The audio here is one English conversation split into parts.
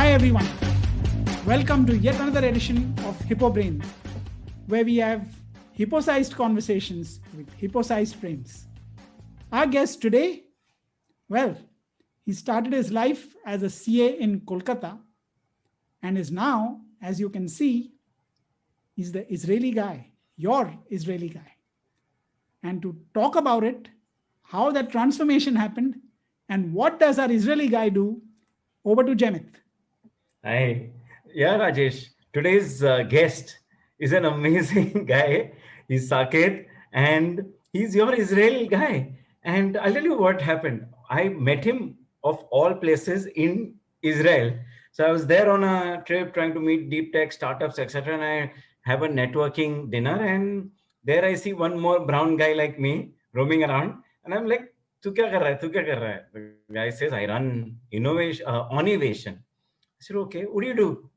Hi everyone, welcome to yet another edition of Hippo Brain, where we have hippo-sized conversations with hippo-sized brains. Our guest today, well, he started his life as a CA in Kolkata and is now, as you can see, he's the Israeli guy, your Israeli guy. And to talk about it, how that transformation happened, and what does our Israeli guy do, over to Jemith. Hi. Yeah, Rajesh. Today's guest is an amazing guy. He's Saket and he's your Israel guy. And I'll tell you what happened. I met him of all places in Israel. So I was there on a trip trying to meet deep tech startups, etc. And I have a networking dinner. And there I see one more brown guy like me roaming around. And I'm like, "Tu kya kar raha hai? Tu kya kar raha hai?" The guy says, I run innovation, Onivation. I said, okay, what do you do?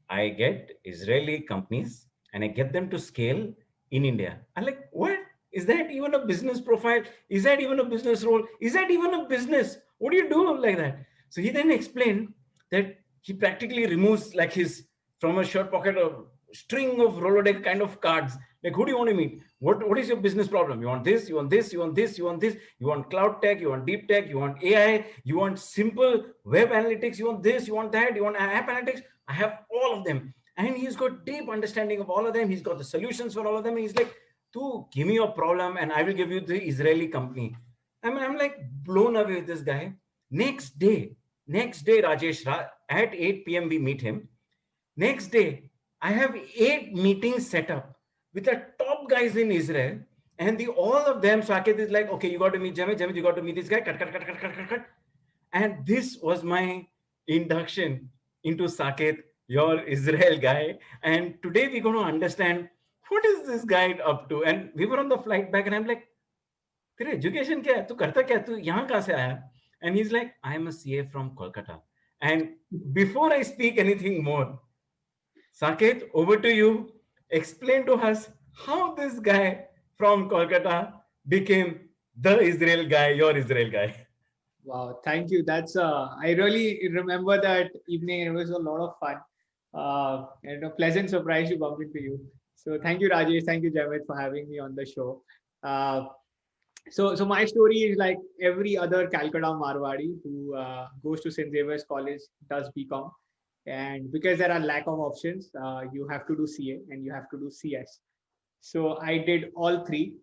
I get Israeli companies and I get them to scale in India. I'm like, what? Is that even a business profile? Is that even a business role? Is that even a business? What do you do like that? So he then explained that he practically removes like his from a shirt pocket a string of Rolodex kind of cards. Like, who do you want to meet? What is your business problem? You want this, you want this, you want this, you want this, you want cloud tech, you want deep tech, you want AI, you want simple web analytics, you want this, you want that, you want app analytics. I have all of them. And he's got deep understanding of all of them. He's got the solutions for all of them. And he's like, "Tu, give me your problem and I will give you the Israeli company." I mean, I'm like blown away with this guy. Next day, Rajesh, at 8 p.m. we meet him. Next day, I have 8 meetings set up with the top guys in Israel. And all of them, Saket is like, okay, you got to meet Jamit, you got to meet this guy, cut. And this was my induction into Saket, your Israel guy. And today we're going to understand what is this guy up to. And we were on the flight back and I'm like, तेरे education क्या है? तू करता क्या? तू यहाँ कहाँ से आया? And he's like, I'm a CA from Kolkata. And before I speak anything more, Saket, over to you. Explain to us how this guy from Kolkata became the Israel guy, your Israel guy. Wow, thank you. I really remember that evening. It was a lot of fun and a pleasant surprise to bump into you. So thank you, Rajesh. Thank you, Javed, for having me on the show. So my story is like every other Calcutta Marwadi who goes to St. Xavier's College, does BCom. And because there are lack of options, you have to do CA and you have to do CS. So I did all three,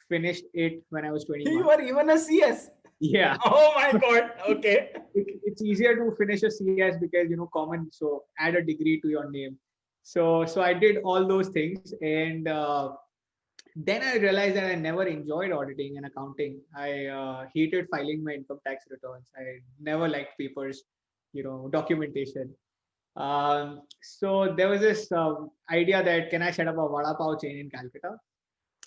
finished it when I was 21. You are even a CS. Yeah. Oh my God. Okay. It's easier to finish a CS because common. So add a degree to your name. So I did all those things, and then I realized that I never enjoyed auditing and accounting. I hated filing my income tax returns. I never liked papers, documentation. So there was this idea that can I set up a vada pav chain in Calcutta?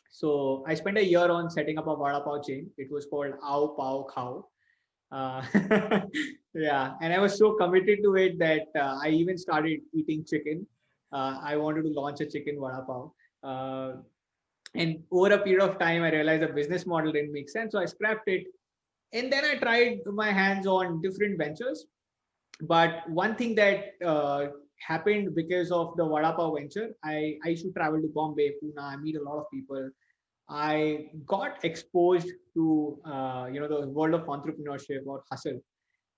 So I spent a year on setting up a vada pav chain. It was called Ao Pao Khao. Uh, yeah, and I was so committed to it that I even started eating chicken. I wanted to launch a chicken vada pav. And over a period of time, I realized the business model didn't make sense. So I scrapped it. And then I tried my hands on different ventures. But one thing that happened because of the Vada Pav venture, I used to travel to Bombay, Pune, I meet a lot of people. I got exposed to the world of entrepreneurship or hustle.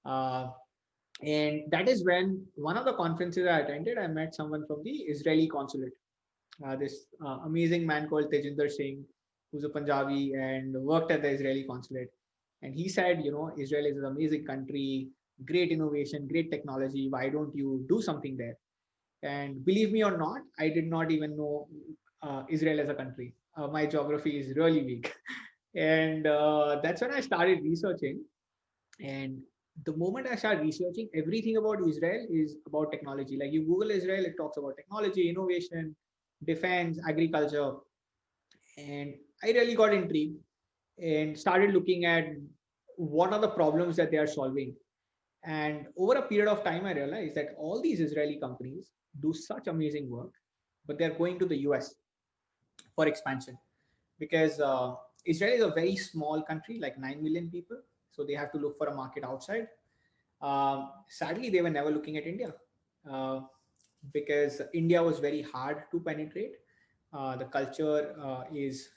Uh, and that is when one of the conferences I attended, I met someone from the Israeli consulate. This amazing man called Tejinder Singh, who's a Punjabi and worked at the Israeli consulate. And he said, Israel is an amazing country, great innovation, great technology. Why don't you do something there? And believe me or not, I did not even know Israel as a country. My geography is really weak. And that's when I started researching. And the moment I started researching, everything about Israel is about technology. Like you Google Israel, it talks about technology, innovation, defense, agriculture. And I really got intrigued and started looking at what are the problems that they are solving. And over a period of time, I realized that all these Israeli companies do such amazing work, but they're going to the US for expansion because Israel is a very small country, like 9 million people. So they have to look for a market outside. Sadly, they were never looking at India uh, because India was very hard to penetrate. The culture is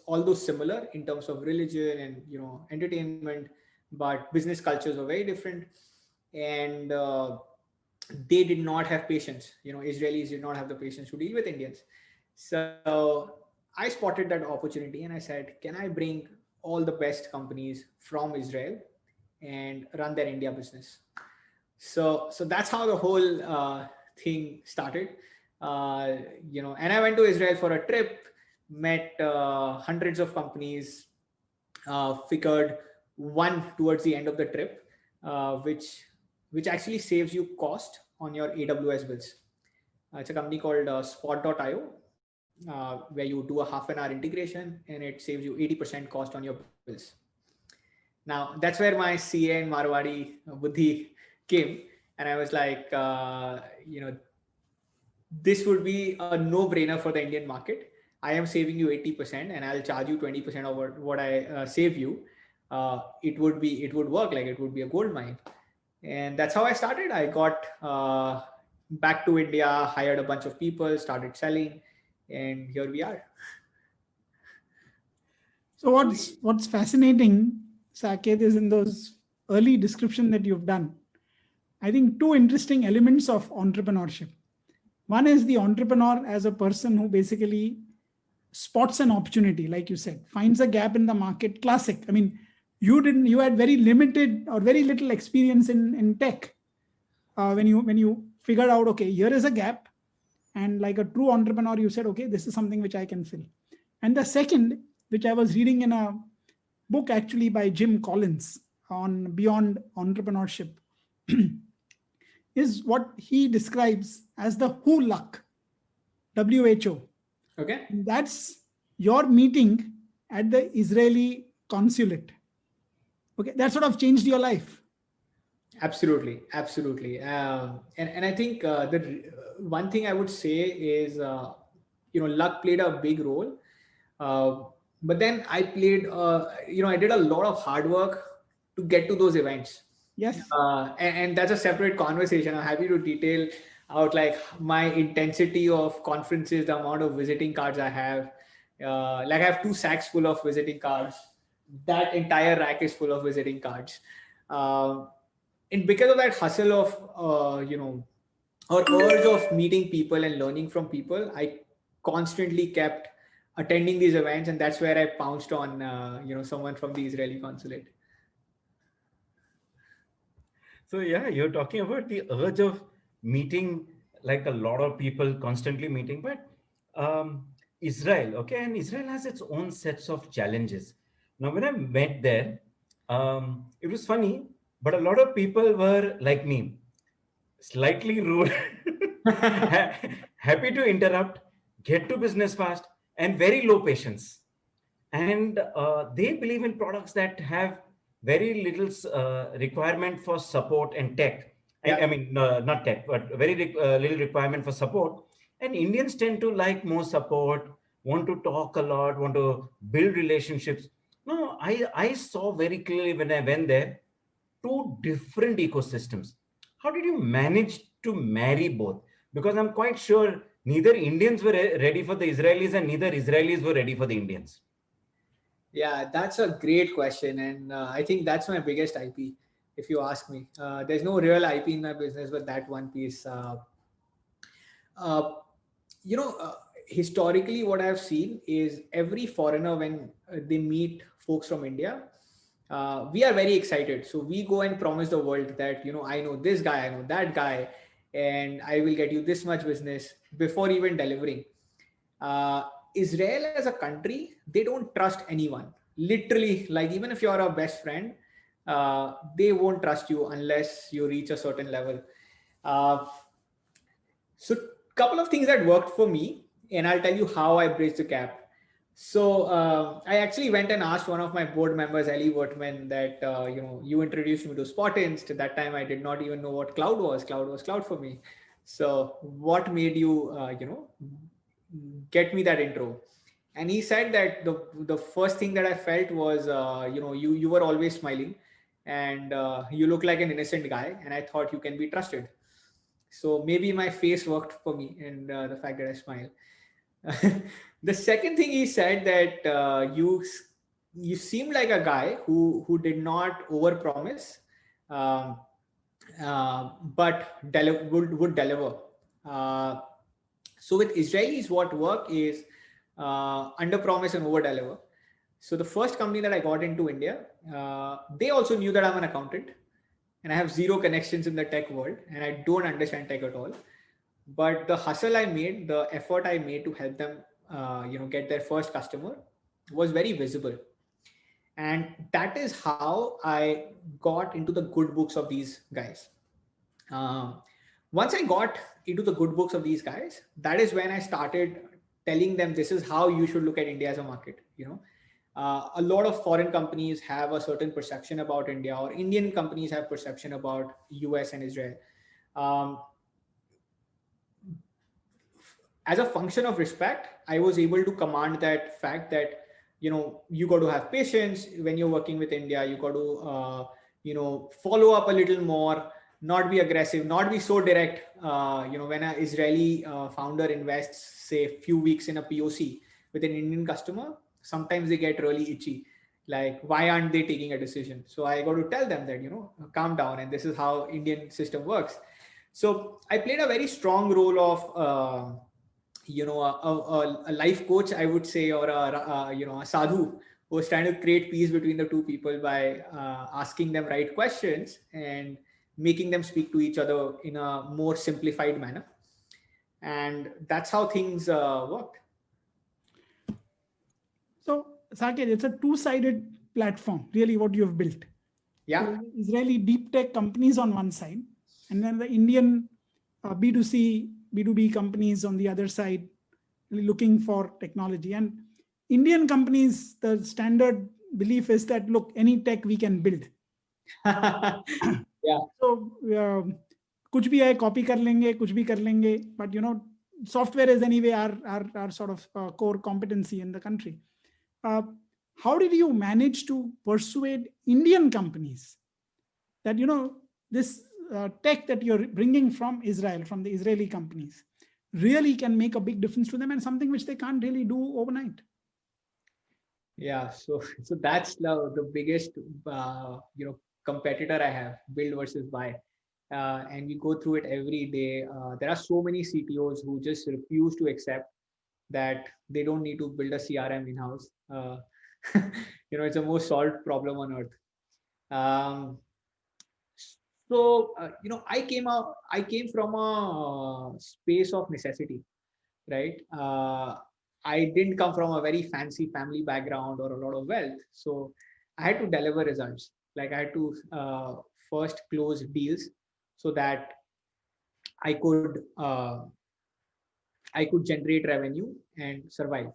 although similar in terms of religion and entertainment, but business cultures are very different, and they did not have patience. Israelis did not have the patience to deal with Indians. So I spotted that opportunity and I said, can I bring all the best companies from Israel and run their India business? So that's how the whole thing started. And I went to Israel for a trip, met hundreds of companies, figured one towards the end of the trip, which actually saves you cost on your AWS bills. It's a company called Spot.io, where you do a half an hour integration and it saves you 80% cost on your bills. Now, that's where my CA and Marwadi Buddhi came. And I was like, this would be a no-brainer for the Indian market. I am saving you 80% and I'll charge you 20% of what I save you. It would work, like it would be a gold mine. And that's how I started. I got back to India, hired a bunch of people, started selling, and here we are. So what's fascinating, Saket, is in those early description that you've done, I think two interesting elements of entrepreneurship. One is the entrepreneur as a person who basically spots an opportunity, like you said, finds a gap in the market. Classic. I mean, you had very limited or very little experience in tech. When you figured out, okay, here is a gap, and like a true entrepreneur, you said, okay, this is something which I can fill. And the second, which I was reading in a book actually by Jim Collins on Beyond Entrepreneurship, is what he describes as the WHO luck, WHO. Okay. That's your meeting at the Israeli consulate. Okay, that sort of changed your life. Absolutely. And I think the one thing I would say is, luck played a big role. But then I I did a lot of hard work to get to those events. Yes. And that's a separate conversation. I'm happy to detail out like my intensity of conferences, the amount of visiting cards I have. Like I have 2 sacks full of visiting cards. That entire rack is full of visiting cards. And because of that hustle of, or urge of meeting people and learning from people, I constantly kept attending these events. And that's where I pounced on, someone from the Israeli consulate. So yeah, you're talking about the urge of meeting like a lot of people, constantly meeting, but Israel, okay, and Israel has its own sets of challenges. Now, when I met there, it was funny, but a lot of people were like me, slightly rude, happy to interrupt, get to business fast, and very low patience. And they believe in products that have very little requirement for support and tech. Yeah. I mean, not tech, but very little requirement for support. And Indians tend to like more support, want to talk a lot, want to build relationships. No, I saw very clearly when I went there, two different ecosystems. How did you manage to marry both? Because I'm quite sure neither Indians were ready for the Israelis and neither Israelis were ready for the Indians. Yeah, that's a great question. And I think that's my biggest IP, if you ask me. There's no real IP in my business, but that one piece. Historically, what I've seen is every foreigner, when they meet folks from India, we are very excited. So we go and promise the world that, I know this guy, I know that guy, and I will get you this much business before even delivering. Israel as a country, they don't trust anyone. Literally, like even if you're a best friend, they won't trust you unless you reach a certain level. So couple of things that worked for me, and I'll tell you how I bridged the gap. So I actually went and asked one of my board members, Ellie Wortman, that you introduced me to Spotinst. At that time, I did not even know what cloud was. Cloud was cloud for me. So what made you get me that intro? And he said that the first thing that I felt was you were always smiling, and you look like an innocent guy, and I thought you can be trusted. So maybe my face worked for me, and the fact that I smile. The second thing he said that you seem like a guy who did not overpromise, um, but would deliver. Uh, so with Israelis, what work is under promise and over deliver. So the first company that I got into India, they also knew that I'm an accountant, and I have zero connections in the tech world, and I don't understand tech at all. But the hustle I made, the effort I made to help them, get their first customer, was very visible, and that is how I got into the good books of these guys. Um, Once I got into the good books of these guys, that is when I started telling them this is how you should look at India as a market. A lot of foreign companies have a certain perception about India, or Indian companies have perception about US and Israel. Um, as a function of respect, I was able to command that fact that you got to have patience when you're working with India. You got to follow up a little more, not be aggressive, not be so direct. When an Israeli founder invests, say, a few weeks in a POC with an Indian customer, sometimes they get really itchy. Like, why aren't they taking a decision? So I got to tell them that, calm down, and this is how Indian system works. So I played a very strong role of, a life coach, I would say, or a sadhu who was trying to create peace between the two people by asking them right questions and making them speak to each other in a more simplified manner. And that's how things worked. So, Saket, it's a two-sided platform, really, what you have built. Yeah. So Israeli deep tech companies on one side, and then the Indian B2C, B2B companies on the other side, really looking for technology. And Indian companies, the standard belief is that, look, any tech we can build. Yeah. So, कुछ भी है copy कर लेंगे, कुछ भी कर लेंगे, but software is anyway our sort of core competency in the country. How did you manage to persuade Indian companies that this tech that you're bringing from Israel, from the Israeli companies, really can make a big difference to them, and something which they can't really do overnight? Yeah, so that's the biggest competitor I have, build versus buy. And we go through it every day. There are so many CTOs who just refuse to accept that they don't need to build a CRM in-house. It's the most solved problem on earth. I came from a space of necessity, right? I didn't come from a very fancy family background or a lot of wealth. So I had to deliver results. Like, I had to first close deals so that I could generate revenue and survive.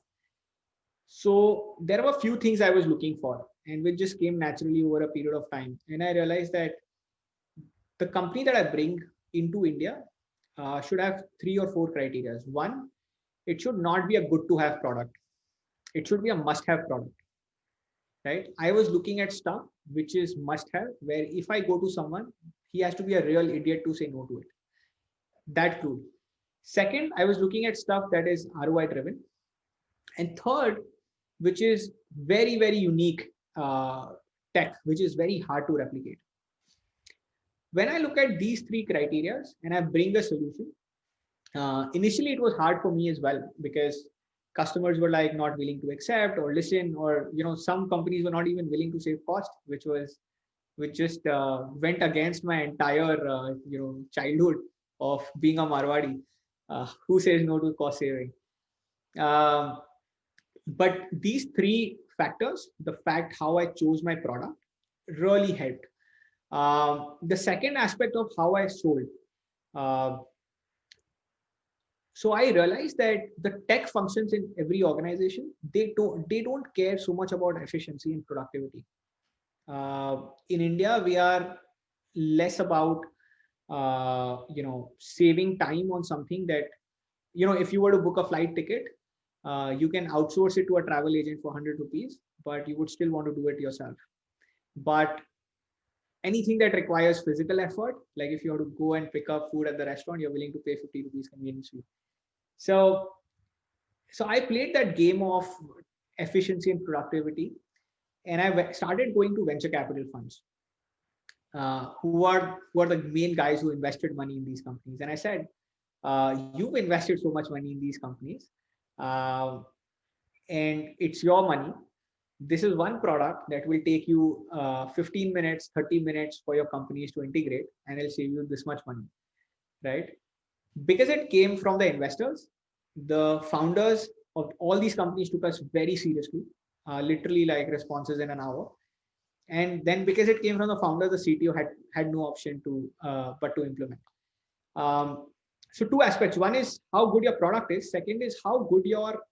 So there were a few things I was looking for, and which just came naturally over a period of time. And I realized that the company that I bring into India should have 3 or 4 criteria. One, it should not be a good to have product. It should be a must have product, right? I was looking at stuff which is must have, where if I go to someone, he has to be a real idiot to say no to it. That true. Second, I was looking at stuff that is ROI driven. And third, which is very, very unique tech, which is very hard to replicate. When I look at these 3 criteria and I bring a solution, initially it was hard for me as well, because customers were like not willing to accept or listen, or some companies were not even willing to save cost, which just went against my entire childhood of being a Marwadi who says no to cost saving. But these 3 factors, the fact how I chose my product, really helped. The second aspect of how I sold. So I realized that the tech functions in every organization, they don't care so much about efficiency and productivity. In India, we are less about saving time on something that, if you were to book a flight ticket, you can outsource it to a travel agent for 100 rupees, but you would still want to do it yourself. But anything that requires physical effort, like if you have to go and pick up food at the restaurant, you're willing to pay 50 rupees convenience fee. So I played that game of efficiency and productivity, and I started going to venture capital funds, who are the main guys who invested money in these companies. And I said, you've invested so much money in these companies, uh, and it's your money. This is one product that will take you 15 minutes, 30 minutes for your companies to integrate, and it'll save you this much money, right? Because it came from the investors, the founders of all these companies took us very seriously, literally like responses in an hour. And then because it came from the founder, the CTO had no option to but to implement. Um, so two aspects. One is how good your product is. Second is how good your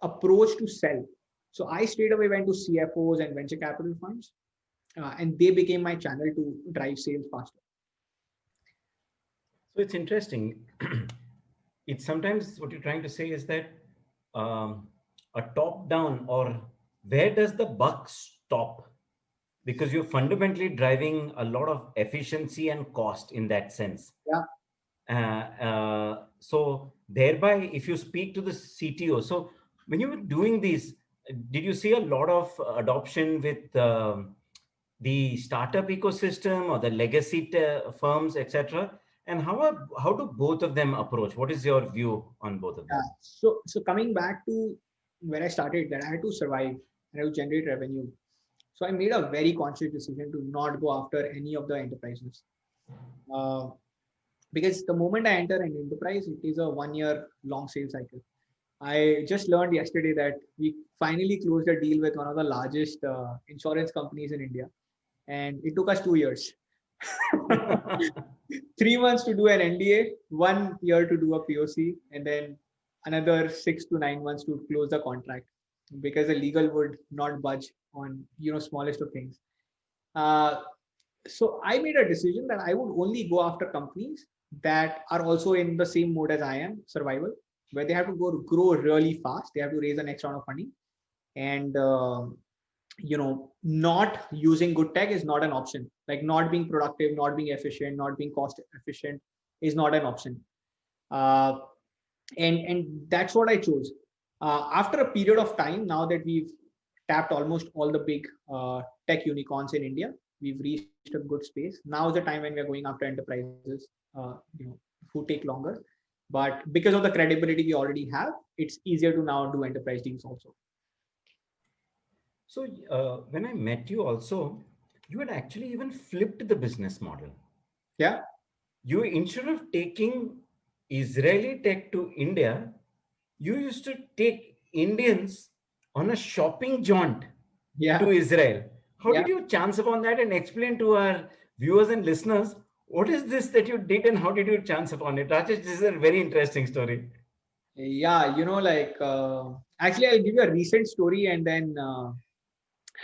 approach to sell. So I straight away went to CFOs and venture capital funds, and they became my channel to drive sales faster. So it's interesting. It's sometimes what you're trying to say is that a top down, or where does the buck stop? Because you're fundamentally driving a lot of efficiency and cost in that sense. Yeah. So thereby, if you speak to the CTO, so when you were doing these, did you see a lot of adoption with the startup ecosystem or the legacy firms, etc.? And how do both of them approach? What is your view on both of them? Yeah. So coming back to where I started, that I had to survive and I had to generate revenue. So I made a very conscious decision to not go after any of the enterprises. Because the moment I enter an enterprise, it is a 1 year long sales cycle. I just learned yesterday that we finally closed a deal with one of the largest insurance companies in India, and it took us 2 years. 3 months to do an NDA, 1 year to do a POC, and then another 6 to 9 months to close the contract, because the legal would not budge on smallest of things. So I made a decision that I would only go after companies that are also in the same mode as I am, survival, where they have to grow really fast. They have to raise the next round of funding, and not using good tech is not an option. Like not being productive, not being efficient, not being cost efficient is not an option. And that's what I chose. After a period of time, now that we've tapped almost all the big tech unicorns in India, we've reached a good space. Now is the time when we're going after enterprises, who take longer. But because of the credibility we already have, it's easier to now do enterprise deals also. So when I met you also, you had actually even flipped the business model. Yeah. You, instead of taking Israeli tech to India, you used to take Indians on a shopping jaunt to Israel. How did you chance upon that? And explain to our viewers and listeners, what is this that you did and how did you chance upon it? Rajesh, this is a very interesting story. Yeah, actually, I'll give you a recent story and then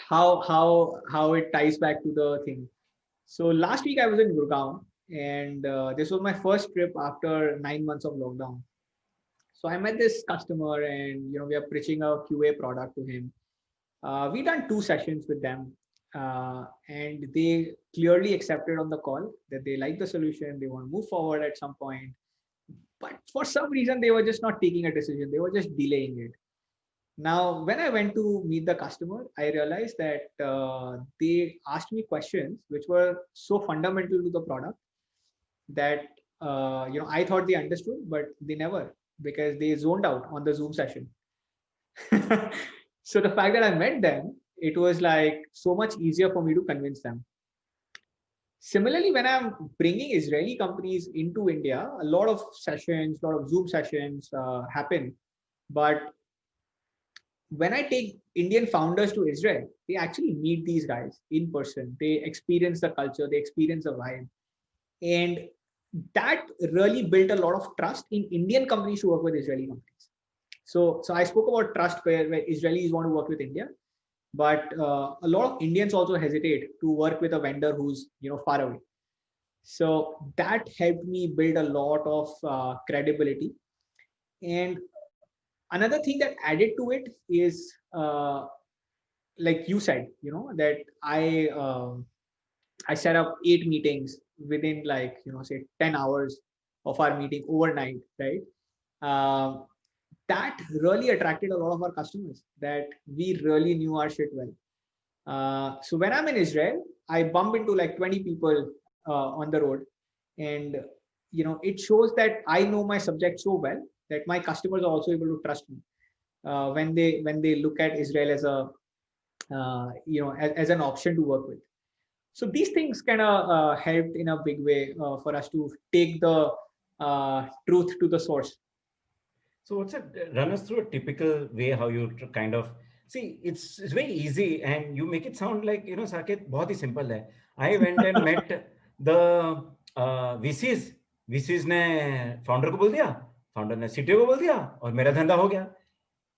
how it ties back to the thing. So last week I was in Gurgaon, and this was my first trip after 9 months of lockdown. So I met this customer, and we are pitching a QA product to him. We done 2 sessions with them, and they clearly accepted on the call that they like the solution, they want to move forward at some point, but for some reason they were just not taking a decision, they were just delaying it. Now, when I went to meet the customer, I realized that they asked me questions which were so fundamental to the product that I thought they understood, but they never, because they zoned out on the Zoom session. So the fact that I met them, it was like so much easier for me to convince them. Similarly, when I'm bringing Israeli companies into India, a lot of sessions, a lot of Zoom sessions happen, but when I take Indian founders to Israel, they actually meet these guys in person. They experience the culture, they experience the vibe. And that really built a lot of trust in Indian companies to work with Israeli companies. So I spoke about trust where Israelis want to work with India, but a lot of Indians also hesitate to work with a vendor who's far away. So that helped me build a lot of credibility. And another thing that added to it is like you said, that I set up 8 meetings within, like, say 10 hours of our meeting overnight, right? Um, that really attracted a lot of our customers, that we really knew our shit well. So when I'm in Israel, I bump into like 20 people on the road, and it shows that I know my subject so well that my customers are also able to trust me when they look at Israel as a as an option to work with. So these things kind of helped in a big way for us to take the truth to the source. So what's it? Run us through a typical way how you kind of see. It's very easy, and you make it sound like Saket, बहुत ही simple है. I went and met the VCs. VCs ने founder को बोल दिया, founder ने CTO को बोल दिया, और मेरा धंधा हो गया.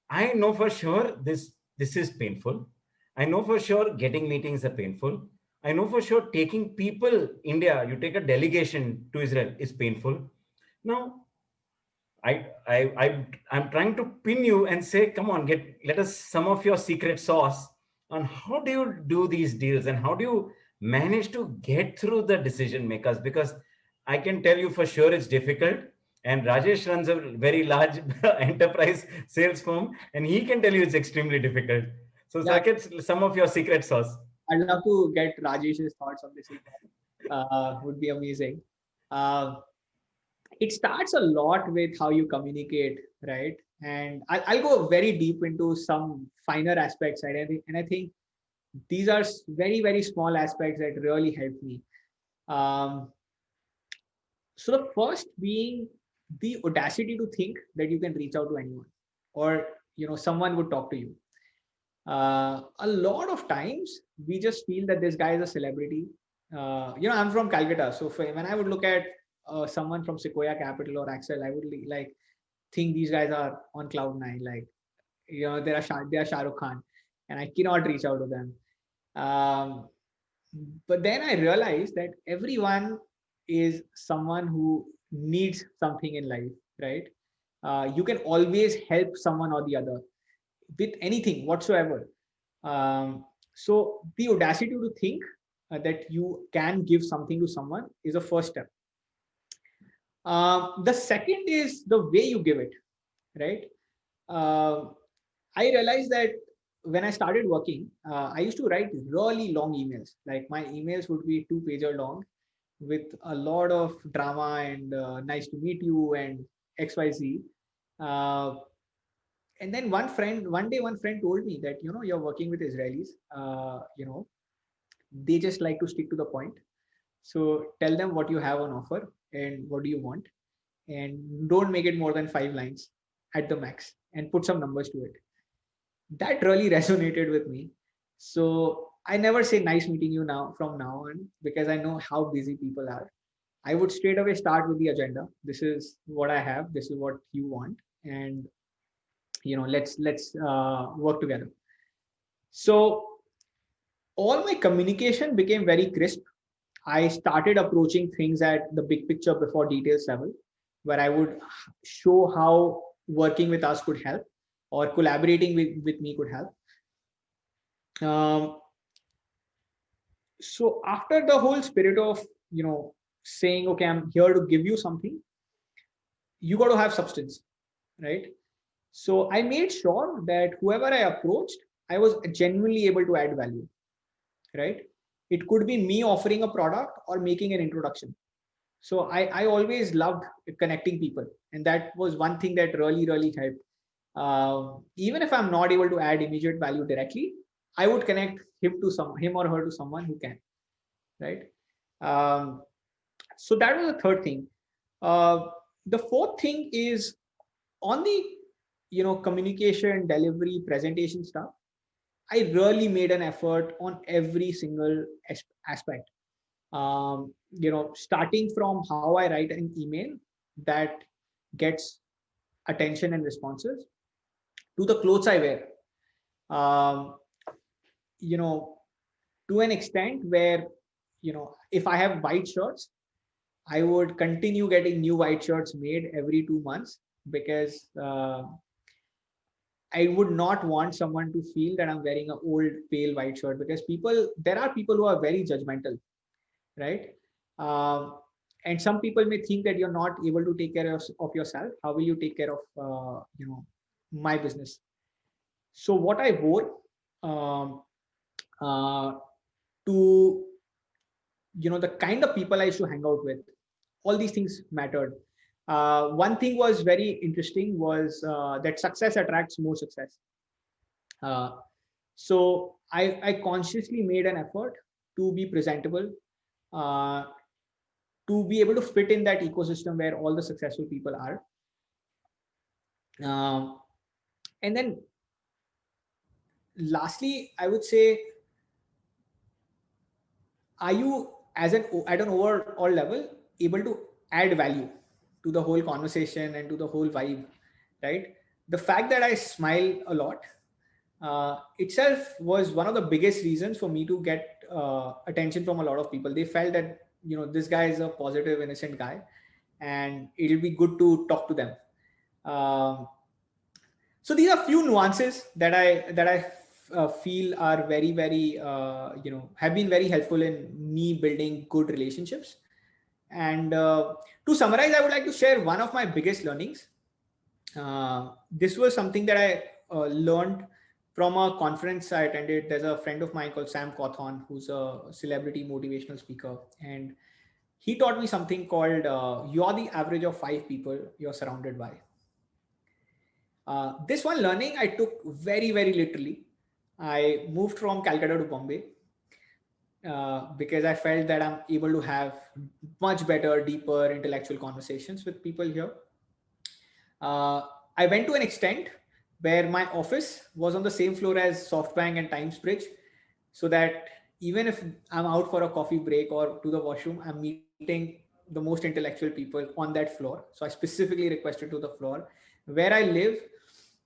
I know for sure this is painful. I know for sure getting meetings are painful. I know for sure taking people India, you take a delegation to Israel is painful. Now I'm trying to pin you and say, come on, let us some of your secret sauce on how do you do these deals and how do you manage to get through the decision makers, because I can tell you for sure it's difficult. And Rajesh runs a very large enterprise sales firm, and he can tell you it's extremely difficult. So, Yeah. Saket, some of your secret sauce. I'd love to get Rajesh's thoughts on this. Would be amazing. It starts a lot with how you communicate, right? And I'll go very deep into some finer aspects, right? And I think these are very, very small aspects that really helped me. So the first being the audacity to think that you can reach out to anyone, or someone would talk to you. A lot of times we just feel that this guy is a celebrity. I'm from Calcutta, so when I would look at someone from Sequoia Capital or Axel, I would like think these guys are on cloud nine. Like, they are Shah Rukh Khan, and I cannot reach out to them. But then I realized that everyone is someone who needs something in life, right? You can always help someone or the other with anything whatsoever. So the audacity to think that you can give something to someone is a first step. The second is the way you give it, right? I realized that when I started working, I used to write really long emails. Like, my emails would be 2-pager long with a lot of drama and nice to meet you and XYZ. And then one day one friend told me that, you're working with Israelis, they just like to stick to the point. So tell them what you have on offer and what do you want, and don't make it more than 5 lines at the max, and put some numbers to it. That really resonated with me. So I never say nice meeting you now from now on, because I know how busy people are. I would straight away start with the agenda. This is what I have. This is what you want. And, let's work together. So all my communication became very crisp. I started approaching things at the big picture before details level, where I would show how working with us could help, or collaborating with me could help. So after the whole spirit of, saying, okay, I'm here to give you something, you got to have substance, right? So I made sure that whoever I approached, I was genuinely able to add value, right? It could be me offering a product or making an introduction. So I always loved connecting people. And that was one thing that really, really helped. Even if I'm not able to add immediate value directly, I would connect him or her to someone who can, right? So that was the third thing. The fourth thing is on the, communication, delivery, presentation stuff. I really made an effort on every single aspect. Starting from how I write an email that gets attention and responses, to the clothes I wear. To an extent where, if I have white shirts, I would continue getting new white shirts made every 2 months, because I would not want someone to feel that I'm wearing an old pale white shirt, because there are people who are very judgmental, right? Um, and some people may think that you're not able to take care of yourself. How will you take care of, my business? So what I wore, um, uh, to, the kind of people I used to hang out with, all these things mattered. One thing was very interesting was that success attracts more success. Uh, so I consciously made an effort to be presentable, uh, to be able to fit in that ecosystem where all the successful people are. Um, and then lastly, I would say, are you as an at an overall level able to add value to the whole conversation and to the whole vibe, right? The fact that I smile a lot itself was one of the biggest reasons for me to get attention from a lot of people. They felt that, this guy is a positive, innocent guy, and it'll be good to talk to them. um, so these are few nuances that I feel are very, very, have been very helpful in me building good relationships. And to summarize, I would like to share one of my biggest learnings. This was something that I learned from a conference I attended. There's a friend of mine called Sam Cawthon, who's a celebrity motivational speaker, and he taught me something called "You're the average of 5 people you're surrounded by." This one learning I took very, very literally. I moved from Calcutta to Bombay because I felt that I'm able to have much better, deeper intellectual conversations with people here. Uh, I went to an extent where my office was on the same floor as SoftBank and Times Bridge, so that even if I'm out for a coffee break or to the washroom, I'm meeting the most intellectual people on that floor. So I specifically requested to the floor. Where I live,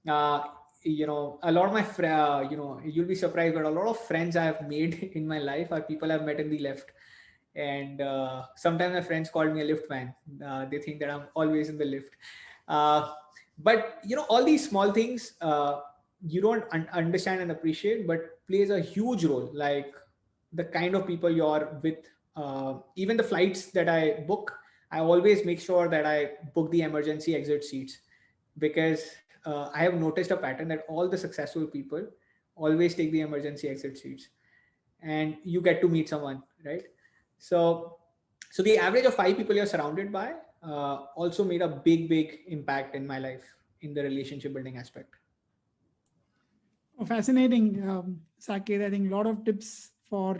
uh, a lot of you'll be surprised, but a lot of friends I have made in my life are people I've met in the left. And sometimes my friends call me a lift man. They think that I'm always in the lift. But all these small things you don't understand and appreciate, but plays a huge role. Like the kind of people you're with, even the flights that I book, I always make sure that I book the emergency exit seats, because I have noticed a pattern that all the successful people always take the emergency exit seats, and you get to meet someone, right? So the average of 5 people you're surrounded by also made a big, big impact in my life in the relationship building aspect. Fascinating, Saket. I think a lot of tips for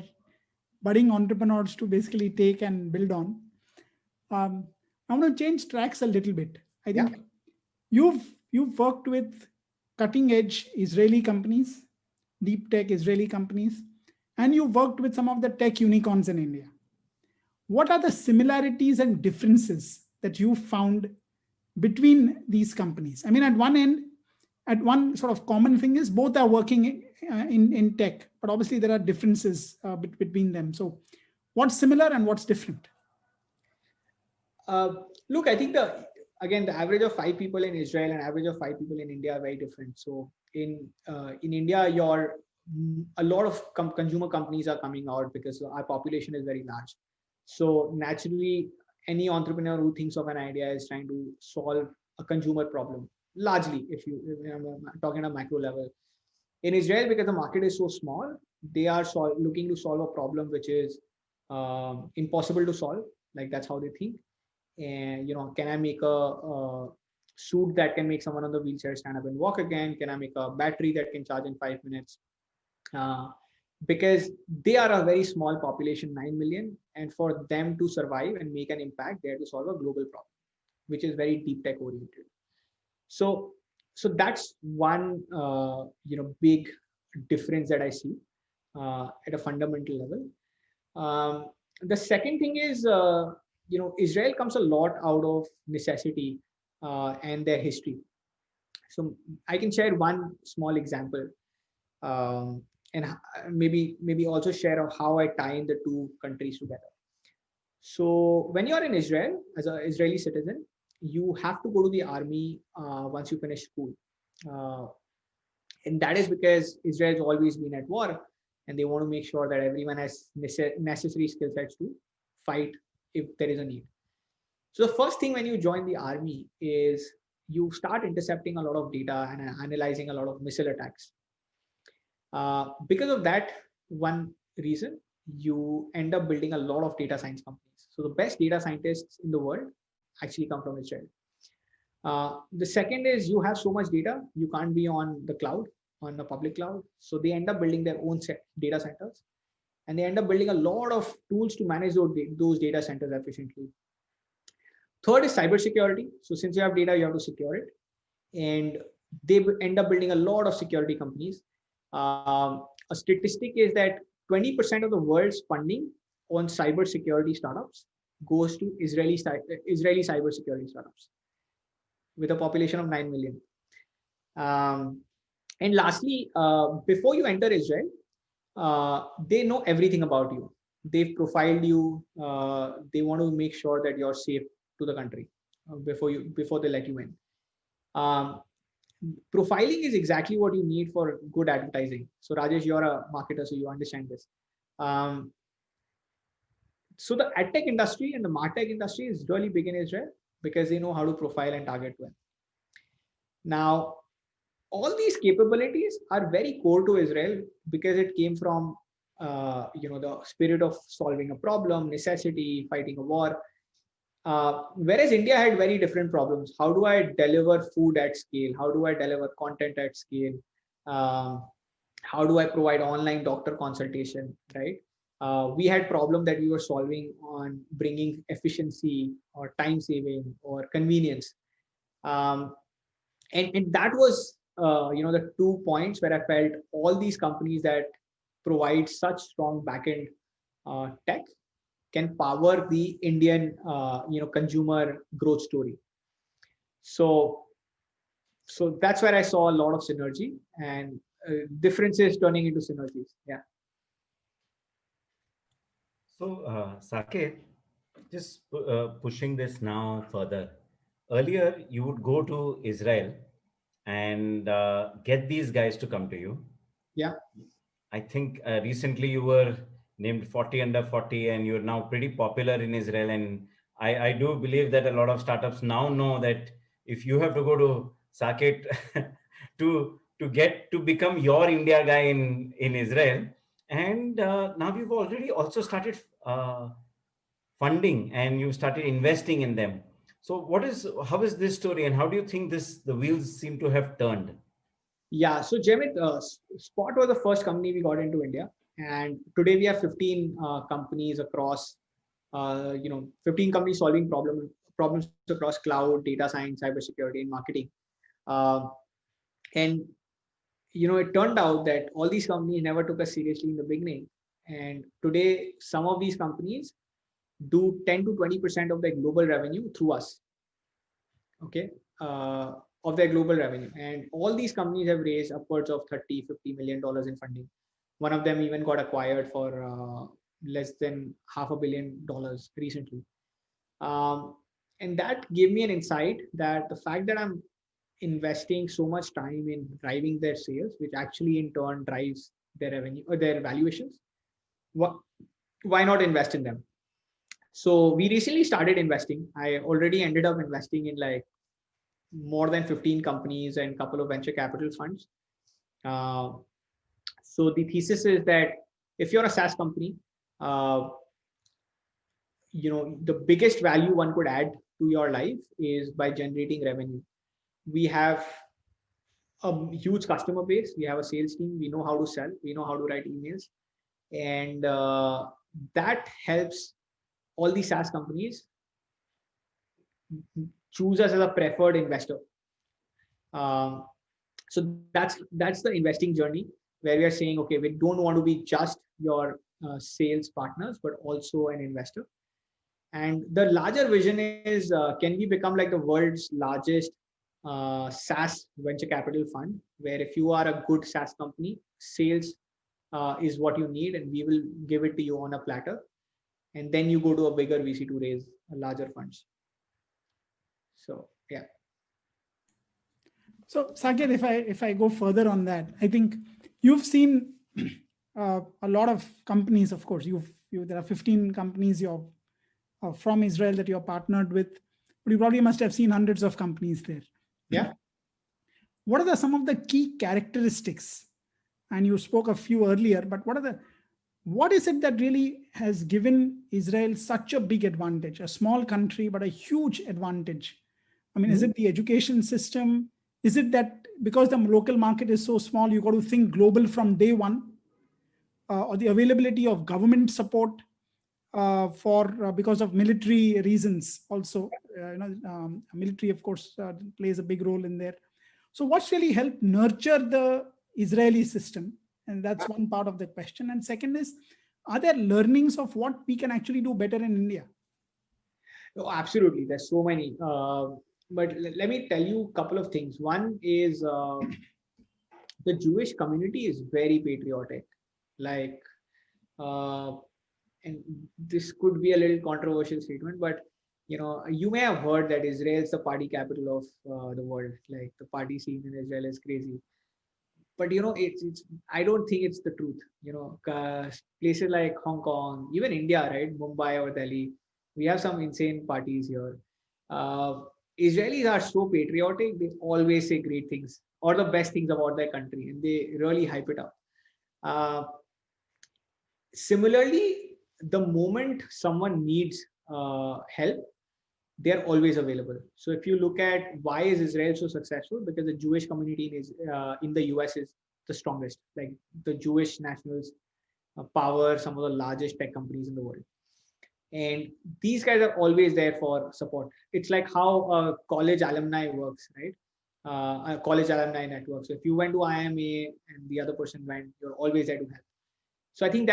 budding entrepreneurs to basically take and build on. I want to change tracks a little bit. I think you've worked with cutting edge Israeli companies, deep tech Israeli companies, and you've worked with some of the tech unicorns in India. What are the similarities and differences that you found between these companies? I mean, at one sort of common thing is both are working in tech, but obviously there are differences between them. So, what's similar and what's different? Look, I think the average of 5 people in Israel and average of 5 people in India are very different. So in India, a lot of consumer companies are coming out because our population is very large. So naturally, any entrepreneur who thinks of an idea is trying to solve a consumer problem. Largely, if I'm talking at a macro level. In Israel, because the market is so small, they are looking to solve a problem which is impossible to solve. Like that's how they think. And can I make a suit that can make someone on the wheelchair stand up and walk again? Can I make a battery that can charge in 5 minutes? Because they are a very small population, 9 million, and for them to survive and make an impact, they have to solve a global problem, which is very deep tech oriented. So that's one big difference that I see at a fundamental level. The second thing is, Israel comes a lot out of necessity and their history. So I can share one small example, and maybe also share how I tie in the two countries together. So when you're in Israel as an Israeli citizen, you have to go to the army once you finish school. And that is because Israel has always been at war, and they want to make sure that everyone has necessary skill sets to fight if there is a need. So the first thing when you join the army is you start intercepting a lot of data and analyzing a lot of missile attacks. Because of that one reason, you end up building a lot of data science companies. So the best data scientists in the world actually come from Israel. The second is you have so much data, you can't be on the cloud, on the public cloud. So they end up building their own data centers, and they end up building a lot of tools to manage those data centers efficiently. Third is cybersecurity. So since you have data, you have to secure it. And they end up building a lot of security companies. A statistic is that 20% of the world's funding on cybersecurity startups goes to Israeli cybersecurity startups with a population of 9 million. And lastly, before you enter Israel, they know everything about you. They've profiled you. They want to make sure that you're safe to the country before they let you in. Profiling is exactly what you need for good advertising. So Rajesh, you're a marketer, so you understand this. So the adtech industry and the martech industry is really big in Israel because they know how to profile and target well. Now, all these capabilities are very core to Israel because it came from the spirit of solving a problem, necessity, fighting a war. Whereas India had very different problems. How do I deliver food at scale? How do I deliver content at scale? How do I provide online doctor consultation, right? We had problem that we were solving on bringing efficiency or time saving or convenience. And that was, the 2 points where I felt all these companies that provide such strong backend tech can power the Indian, consumer growth story. So that's where I saw a lot of synergy and differences turning into synergies. Yeah. So, Saket, just pushing this now further. Earlier, you would go to Israel and get these guys to come to you. Yeah. I think recently you were named 40 under 40, and you're now pretty popular in Israel. And I do believe that a lot of startups now know that if you have to go to Saket to get to become your India guy in Israel, and now you've already also started funding and you started investing in them. So how is this story, and how do you think the wheels seem to have turned? Yeah. So Jemit, Spot was the first company we got into India, and today we have 15 companies across, 15 companies solving problems across cloud, data science, cybersecurity, and marketing. And it turned out that all these companies never took us seriously in the beginning, and today some of these companies do 10 to 20% of their global revenue through us. Okay. Of their global revenue, and all these companies have raised upwards of $30-50 million in funding. One of them even got acquired for less than $500 million recently, and that gave me an insight that the fact that I'm investing so much time in driving their sales, which actually in turn drives their revenue or their valuations, why not invest in them? So we recently started investing. I already ended up investing in like more than 15 companies and a couple of venture capital funds. So the thesis is that if you're a SaaS company, the biggest value one could add to your life is by generating revenue. We have a huge customer base. We have a sales team. We know how to sell. We know how to write emails. And that helps all the SaaS companies choose us as a preferred investor. So that's the investing journey where we are saying, okay, we don't want to be just your sales partners, but also an investor. And the larger vision is, can we become like the world's largest SaaS venture capital fund, where if you are a good SaaS company, sales is what you need, and we will give it to you on a platter. And then you go to a bigger VC to raise larger funds. So, yeah. So Saket, if I go further on that, I think you've seen a lot of companies. Of course, there are 15 companies you're from Israel that you're partnered with, but you probably must have seen hundreds of companies there. Yeah. What are some of the key characteristics? And you spoke a few earlier, but what is it that really has given Israel such a big advantage? A small country, but a huge advantage. I mean, is it the education system? Is it that because the local market is so small, you got to think global from day one? Or the availability of government support because of military reasons also? Military, of course, plays a big role in there. So what's really helped nurture the Israeli system? And that's one part of the question. And second is, are there learnings of what we can actually do better in India? Oh, absolutely. There's so many. But let me tell you a couple of things. One is the Jewish community is very patriotic. Like, and this could be a little controversial statement, but you may have heard that Israel is the party capital of the world. Like the party scene in Israel is crazy. But it's I don't think it's the truth. Places like Hong Kong, even India, right, Mumbai or Delhi, we have some insane parties here. Israelis are so patriotic; they always say great things or the best things about their country, and they really hype it up. Similarly, the moment someone needs help, they're always available. So if you look at why is Israel so successful, because the Jewish community in the US is the strongest. Like the Jewish nationals power some of the largest tech companies in the world, and these guys are always there for support. It's like how a college alumni works, right? A college alumni network. So if you went to IMA and the other person went, you're always there to help. So I think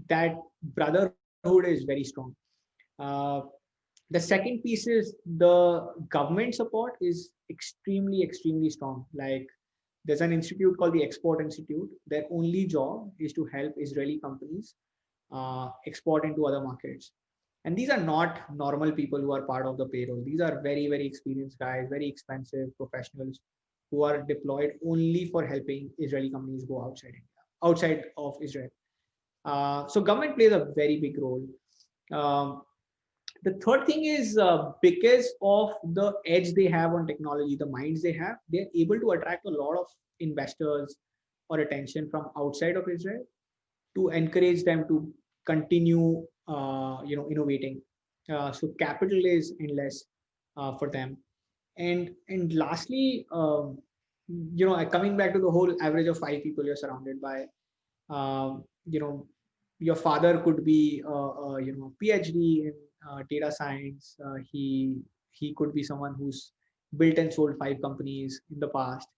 that brotherhood is very strong. The second piece is the government support is extremely strong. Like there's an institute called the Export Institute. Their only job is to help Israeli companies export into other markets. And these are not normal people who are part of the payroll. These are very experienced guys, very expensive professionals who are deployed only for helping Israeli companies go outside of Israel. So government plays a very big role. The third thing is because of the edge they have on technology, the minds they have, they're able to attract a lot of investors or attention from outside of Israel to encourage them to continue, innovating. So capital is endless for them. And lastly, coming back to the whole average of 5 people you're surrounded by, your father could be, a PhD in data science. He could be someone who's built and sold 5 companies in the past.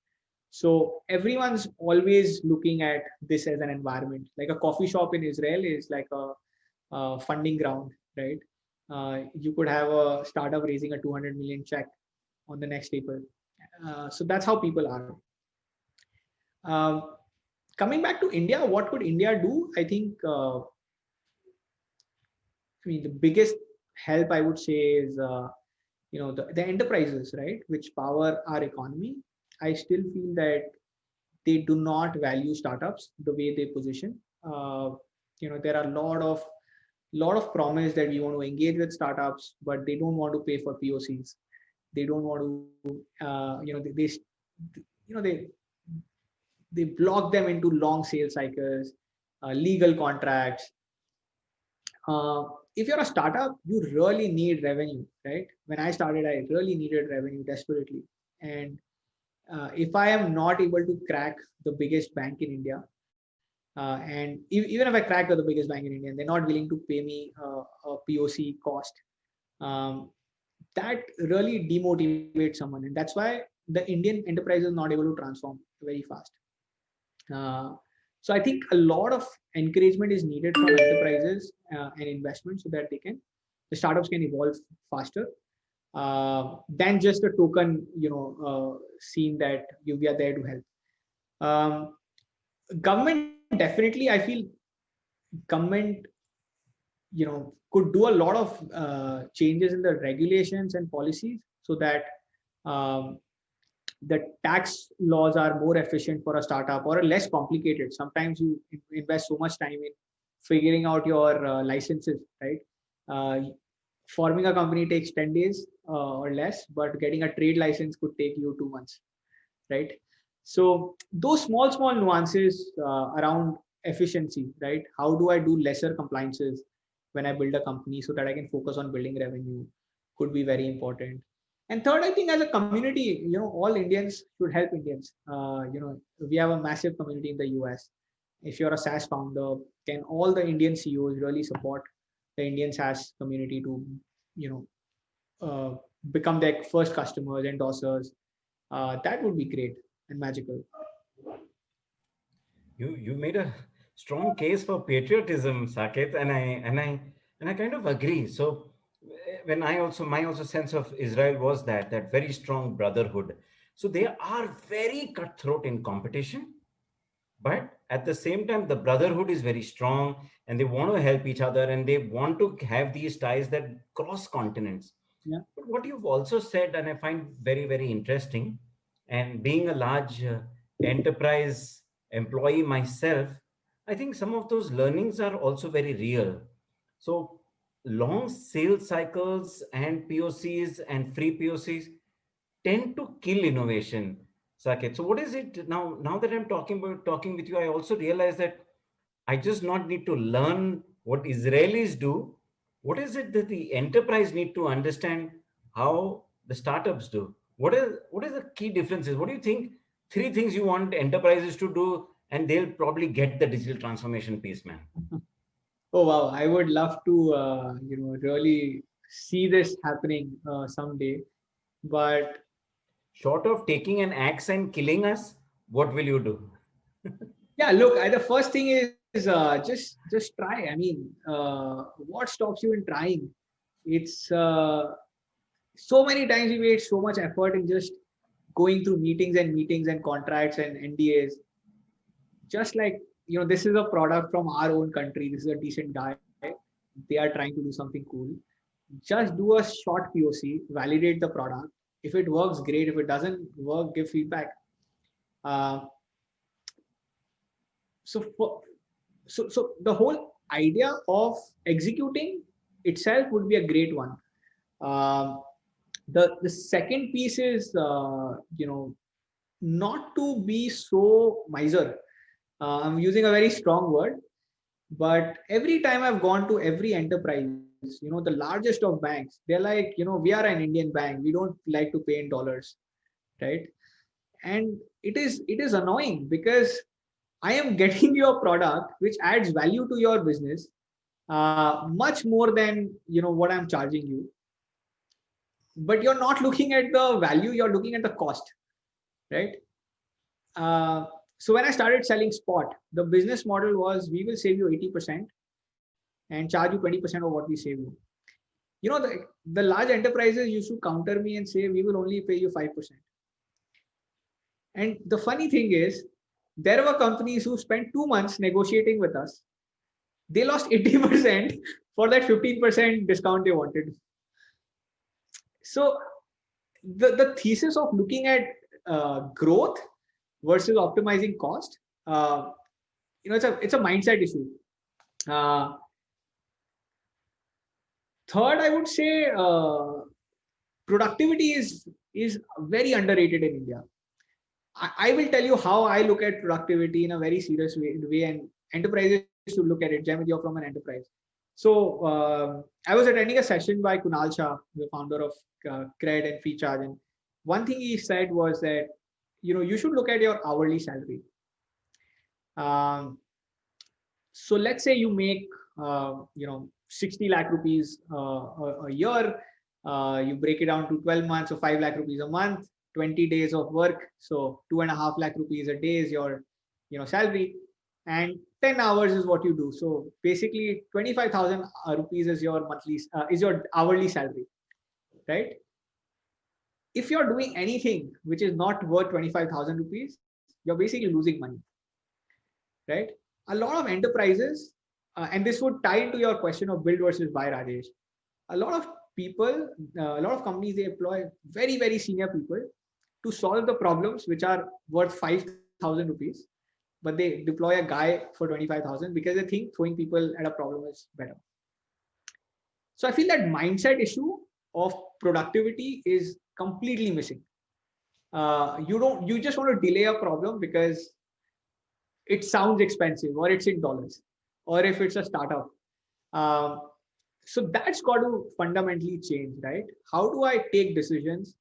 So everyone's always looking at this as an environment. Like a coffee shop in Israel is like a funding ground, right? You could have a startup raising a 200 million check on the next table. So that's how people are. Coming back to India, what could India do? I think, the biggest help I would say is, the enterprises, right, which power our economy. I still feel that they do not value startups the way they position. There are a lot of promise that we want to engage with startups, but they don't want to pay for POCs. They don't want to, they block them into long sales cycles, legal contracts. If you're a startup, you really need revenue, right? When I started, I really needed revenue desperately. And if I am not able to crack the biggest bank in India, and even if I crack the biggest bank in India, and they're not willing to pay me a POC cost, that really demotivates someone. And that's why the Indian enterprise is not able to transform very fast. So I think a lot of encouragement is needed from enterprises and investment so that the startups can evolve faster than just a token, scene that we are there to help. Government, definitely, I feel government, could do a lot of changes in the regulations and policies so that the tax laws are more efficient for a startup or less complicated. Sometimes you invest so much time in figuring out your licenses, right? Forming a company takes 10 days or less, but getting a trade license could take you 2 months, right? So those small nuances around efficiency, right? How do I do lesser compliances when I build a company so that I can focus on building revenue, could be very important. And third, I think as a community, all Indians should help Indians. We have a massive community in the US. If you're a SaaS founder, can all the Indian CEOs really support the Indian SaaS community to, become their first customers, endorsers? That would be great and magical. You made a strong case for patriotism, Saket, and I kind of agree. So when my also sense of Israel was that very strong brotherhood. So they are very cutthroat in competition, but at the same time the brotherhood is very strong, and they want to help each other, and they want to have these ties that cross continents. Yeah. But what you've also said, and I find very, very interesting, and being a large enterprise employee myself, I think some of those learnings are also very real. So long sales cycles and POCs and free POCs tend to kill innovation. Saket, so what is it now? Now that I'm talking with you, I also realize that I just not need to learn what Israelis do. What is it that the enterprise need to understand how the startups do? What is the key differences? What do you think? Three things you want enterprises to do, and they'll probably get the digital transformation piece, man. Oh wow, I would love to really see this happening someday. But Short of taking an axe and killing us, what will you do? yeah, look, the first thing is just try. I mean, what stops you in trying? It's so many times we made so much effort in just going through meetings and contracts and NDAs. Just like, this is a product from our own country. This is a decent guy. They are trying to do something cool. Just do a short POC, validate the product. If it works, great. If it doesn't work, give feedback. Uh, so the whole idea of executing itself would be a great one. The second piece is not to be so miser. I'm using a very strong word, but every time I've gone to every enterprise, the largest of banks, they're like, we are an Indian bank, we don't like to pay in dollars, right? And it is annoying because I am getting your product which adds value to your business much more than what I'm charging you, but you're not looking at the value, you're looking at the cost, right? So when I started selling Spot, the business model was, we will save you 80% and charge you 20% of what we save you. The large enterprises used to counter me and say, we will only pay you 5%. And the funny thing is, there were companies who spent 2 months negotiating with us. They lost 80% for that 15% discount they wanted. So the thesis of looking at growth versus optimizing cost, it's a mindset issue. Third, I would say productivity is very underrated in India. I will tell you how I look at productivity in a very serious way, and enterprises should look at it. Jayant, you're from an enterprise. So I was attending a session by Kunal Shah, the founder of Cred and FreeCharge, and one thing he said was that you should look at your hourly salary. So let's say you make 60 lakh rupees a year. You break it down to 12 months, so 5 lakh rupees a month. 20 days of work, so 2.5 lakh rupees a day is your salary, and 10 hours is what you do. So basically 25,000 rupees is your monthly is your hourly salary, right? If you're doing anything which is not worth 25,000 rupees, you're basically losing money, right? A lot of enterprises, and this would tie into your question of build versus buy, Rajesh. A lot of people, a lot of companies, they employ very, very senior people, to solve the problems which are worth 5,000 rupees, but they deploy a guy for 25,000 because they think throwing people at a problem is better. So I feel that mindset issue of productivity is completely missing. You just want to delay a problem because it sounds expensive, or it's in dollars, or if it's a startup. Um, so that's got to fundamentally change, right? How do I take decisions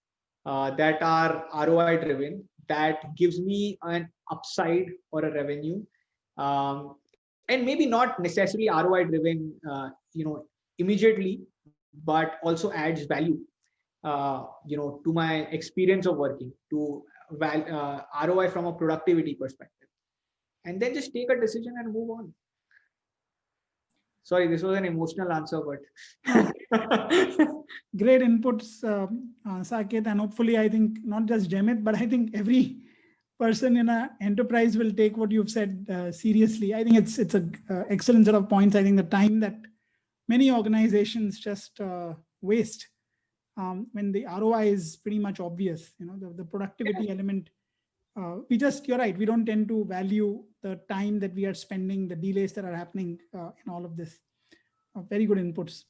that are ROI driven, that gives me an upside or a revenue, and maybe not necessarily ROI driven, immediately, but also adds value, to my experience of working, to ROI from a productivity perspective, and then just take a decision and move on. Sorry, this was an emotional answer, but great inputs, Saket, and hopefully I think not just Jemit, but I think every person in an enterprise will take what you've said seriously. I think it's a excellent set of points. I think the time that many organizations just waste when the ROI is pretty much obvious, the productivity element. You're right, we don't tend to value the time that we are spending, the delays that are happening in all of this. Very good inputs.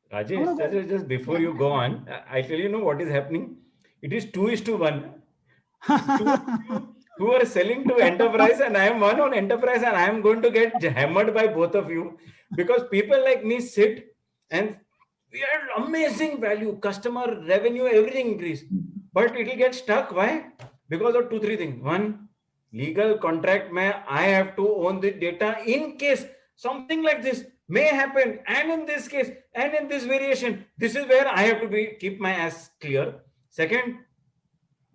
Rajesh, just before you go on, I tell you, what is happening. It is 2:1. Who are selling to enterprise, and I am one on enterprise, and I am going to get hammered by both of you, because people like me sit and we are amazing value, customer revenue, everything increase, but it will get stuck. Why? Because of 2-3 things. One, legal contract, I have to own the data in case something like this may happen, and in this case, and in this variation, this is where I have to keep my ass clear. Second,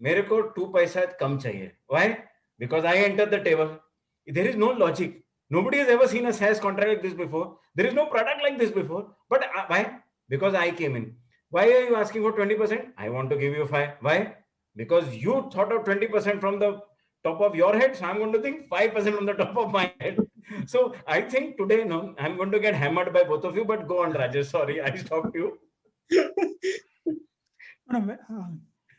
मेरे को 2 पैसा कम चाहिए. Why? Because I entered the table. There is no logic. Nobody has ever seen a SaaS contract like this before. There is no product like this before. But why? Because I came in. Why are you asking for 20%? I want to give you 5. Why? Because you thought of 20% from the top of your head. So I'm going to think 5% from the top of my head. So I think today, I'm going to get hammered by both of you. But go on, Rajesh. Sorry, I stopped you.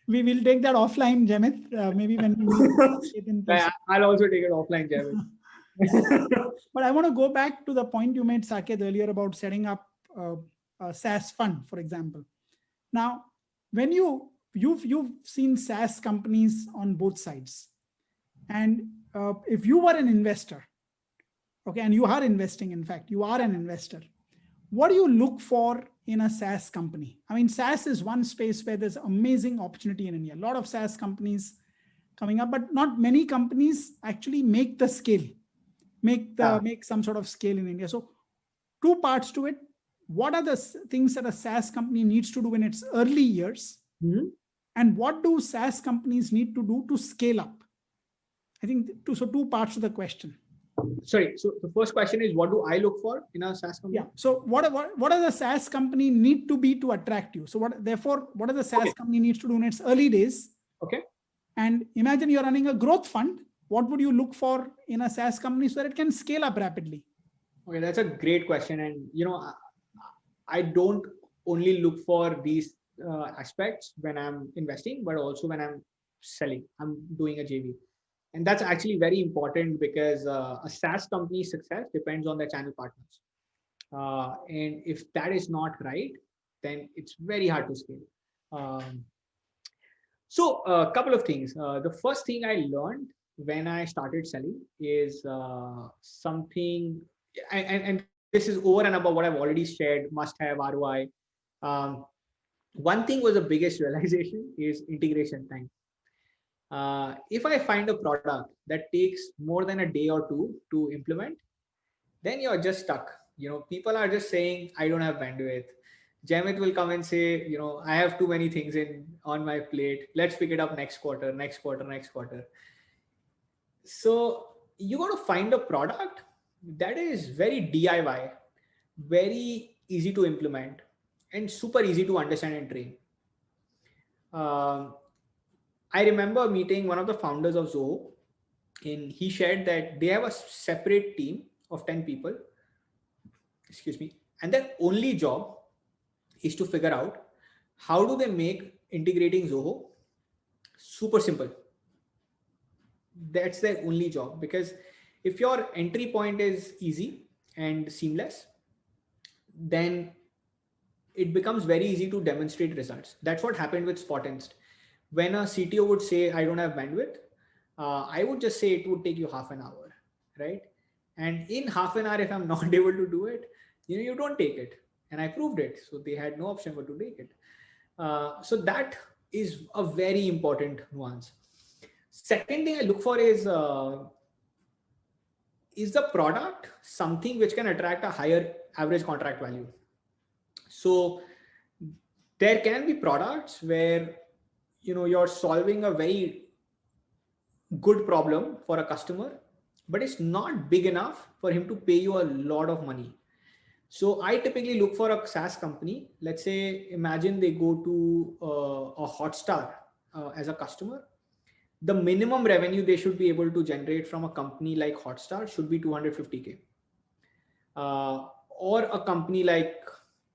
We will take that offline, Jemit. Maybe when we meet in person. I'll also take it offline, Jemit. But I want to go back to the point you made, Saket, earlier about setting up a SaaS fund, for example. Now, when you've seen SaaS companies on both sides, and if you were an investor, okay, and you are investing, in fact, you are an investor, what do you look for in a SaaS company? I mean, SaaS is one space where there's amazing opportunity in India. A lot of SaaS companies coming up, but not many companies actually make the scale, make some sort of scale in India. So 2 parts to it. What are the things that a SaaS company needs to do in its early years? Mm-hmm. And what do SaaS companies need to do to scale up? I think so 2 parts to the question. Sorry. So the first question is, what do I look for in a SaaS company? Yeah. So what does a SaaS company need to be to attract you? So what does the SaaS company needs to do in its early days? Okay. And imagine you're running a growth fund. What would you look for in a SaaS company so that it can scale up rapidly? Okay, that's a great question. And, I don't only look for these aspects when I'm investing, but also when I'm selling, I'm doing a JV. And that's actually very important because a SaaS company's success depends on their channel partners. And if that is not right, then it's very hard to scale. So a couple of things. The first thing I learned when I started selling is something, and this is over and above what I've already shared, must have ROI. One thing was the biggest realization is integration time. If I find a product that takes more than a day or 2 to implement, then you're just stuck. People are just saying, I don't have bandwidth. Jemit will come and say, I have too many things on my plate. Let's pick it up next quarter. So you got to find a product that is very DIY, very easy to implement, and super easy to understand and train. I remember meeting one of the founders of Zoho, and he shared that they have a separate team of 10 people, and their only job is to figure out how do they make integrating Zoho super simple. That's their only job, because if your entry point is easy and seamless, then it becomes very easy to demonstrate results. That's what happened with Spotinst. When a CTO would say, I don't have bandwidth, I would just say it would take you half an hour, right? And in half an hour, if I'm not able to do it, you don't take it. And I proved it. So they had no option but to take it. So that is a very important nuance. Second thing I look for is the product something which can attract a higher average contract value? So there can be products where you're solving a very good problem for a customer, but it's not big enough for him to pay you a lot of money. So I typically look for a SaaS company. Let's say, imagine they go to a Hotstar as a customer. The minimum revenue they should be able to generate from a company like Hotstar should be $250K. Or a company like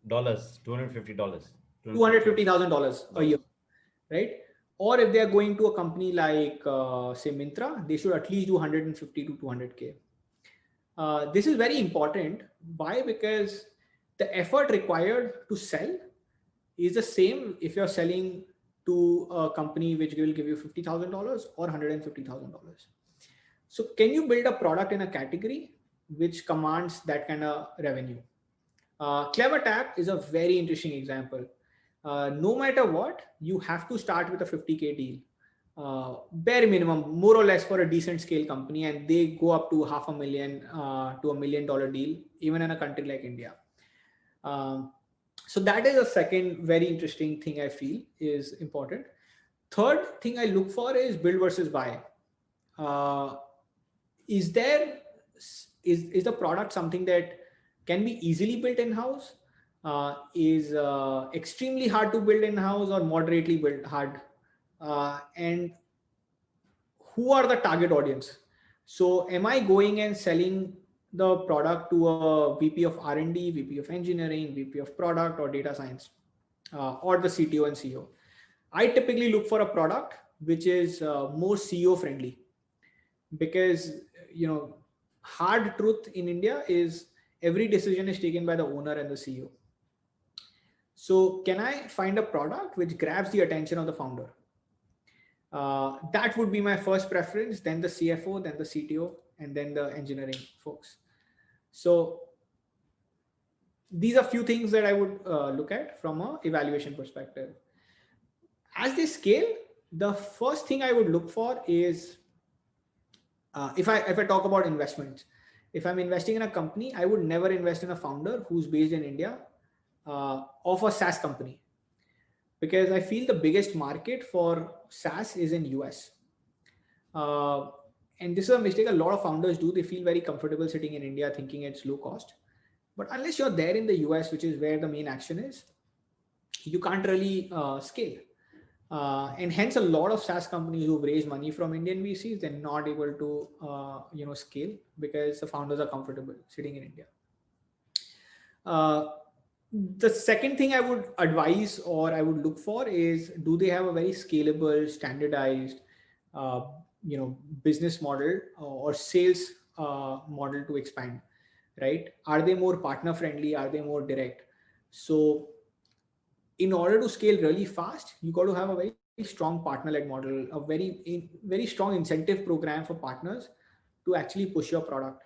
$250. $250,000 a year, right? Or if they are going to a company like, say, Myntra, they should at least do 150 to 200K. This is very important. Why? Because the effort required to sell is the same if you're selling to a company which will give you $50,000 or $150,000. So can you build a product in a category which commands that kind of revenue? CleverTap is a very interesting example. No matter what, you have to start with a 50K deal. Bare minimum, more or less, for a decent scale company, and they go up to $500,000 to $1 million deal, even in a country like India. So that is a second very interesting thing I feel is important. Third thing I look for is build versus buy. Is the product something that can be easily built in-house? Is extremely hard to build in-house or moderately hard? And who are the target audience? So am I going and selling the product to a VP of R&D, VP of engineering, VP of product, or data science, or the CTO and CEO? I typically look for a product which is more CEO friendly, because hard truth in India is every decision is taken by the owner and the CEO. So can I find a product which grabs the attention of the founder? That would be my first preference, then the CFO, then the CTO, and then the engineering folks. So these are few things that I would look at from an evaluation perspective. As they scale, the first thing I would look for is, if I talk about investments, if I'm investing in a company, I would never invest in a founder who's based in India of a SaaS company, because I feel the biggest market for SaaS is in US. And this is a mistake a lot of founders do. They feel very comfortable sitting in India thinking it's low cost. But unless you're there in the US, which is where the main action is, you can't really scale. And hence a lot of SaaS companies who've raised money from Indian VCs, they're not able to scale because the founders are comfortable sitting in India. The second thing I would advise or I would look for is, do they have a very scalable, standardized business model or sales model to expand, right? Are they more partner friendly? Are they more direct? So in order to scale really fast, you got to have a very strong partner-led model, a very strong incentive program for partners to actually push your product.